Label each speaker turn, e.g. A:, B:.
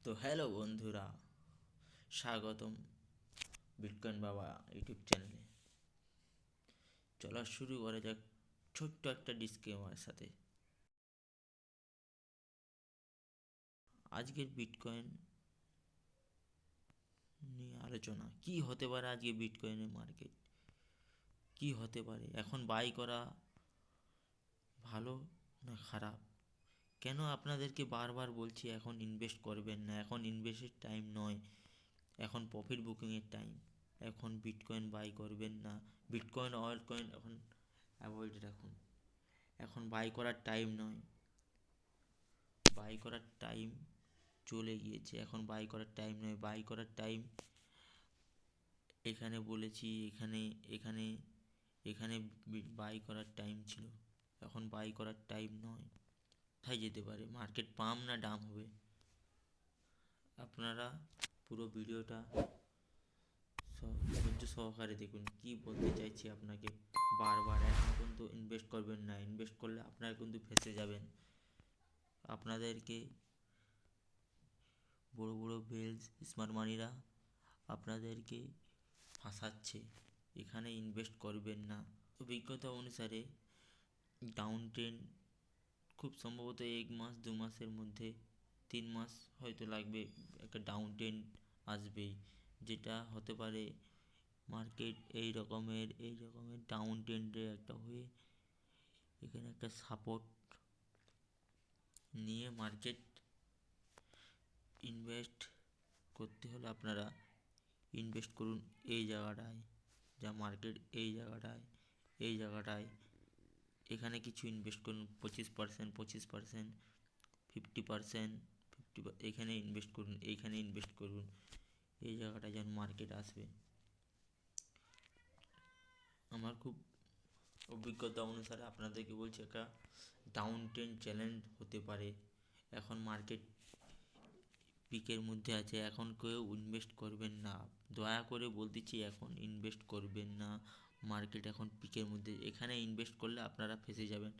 A: তো হ্যালো বন্ধুরা, স্বাগতম বিটকয়েন বাবা ইউটিউব চ্যানেলে। চলা শুরু করা যাক ছোট্ট একটা ডিসক্লেমার সাথে। আজকের বিটকয়েন নিয়ে আলোচনা কি হতে পারে, আজকে বিটকয়েনের মার্কেট কি হতে পারে, এখন বাই করা ভালো না খারাপ? কেন আপনাদেরকে বারবার বলছি এখন ইনভেস্ট করবেন না, এখন ইনভেস্টের টাইম নয়, এখন প্রফিট বুকিংয়ের টাইম। এখন বিটকয়েন বাই করবেন না, বিটকয়েন অয়েল কয়েন এখন অ্যাভয়েড রাখুন। এখন বাই করার টাইম নয়, বাই করার টাইম চলে গিয়েছে। এখন বাই করার টাইম নয়, বাই করার টাইম এখানে বলেছি, এখানে এখানে এখানে বাই করার টাইম ছিল। এখন বাই করার টাইম নয়। কোথায় যেতে পারে মার্কেট, পাম না ডাম হবে? আপনারা পুরো ভিডিওটা ধৈর্য সহকারে দেখুন, কি বলতে চাইছি আপনাকে। বারবার এখন কিন্তু ইনভেস্ট করবেন না, ইনভেস্ট করলে আপনারা কিন্তু ফেঁসে যাবেন। আপনাদেরকে বড় বড় বেলস স্মার্ট মানিরা আপনাদেরকে ফাঁসাচ্ছে, এখানে ইনভেস্ট করবেন না। অভিজ্ঞতা অনুসারে ডাউন ট্রেন্ড খুব সম্ভবত 1 মাস 2 মাসের মধ্যে, 3 মাস হয়তো লাগবে, একটা ডাউন ট্রেন্ড আসবেই। যেটা হতে পারে মার্কেট এই রকমের ডাউন ট্রেন্ডে একটা হয়ে এখানে একটা সাপোর্ট নিয়ে মার্কেট ইনভেস্ট করতে হলে আপনারা ইনভেস্ট করুন এই জায়গাটায়। যা মার্কেট এই জায়গাটায় এখানে কিছু ইনভেস্ট করুন 25%, 50%, এখানে ইনভেস্ট করুন, এইখানে ইনভেস্ট করুন। এই জায়গাটায় যেন মার্কেট আসবে। আমার খুব অভিজ্ঞতা অনুসারে আপনাদেরকে বলছি, একটা ডাউন ট্রেন্ড চ্যালেঞ্জ হতে পারে। এখন মার্কেট পিকের মধ্যে আছে, এখন কেউ ইনভেস্ট করবেন না, দয়া করে বলতেছি এখন ইনভেস্ট করবেন না। মার্কেট এখন পিকের মধ্যে, এখানে ইনভেস্ট করলে আপনারা ফেঁসে যাবেন।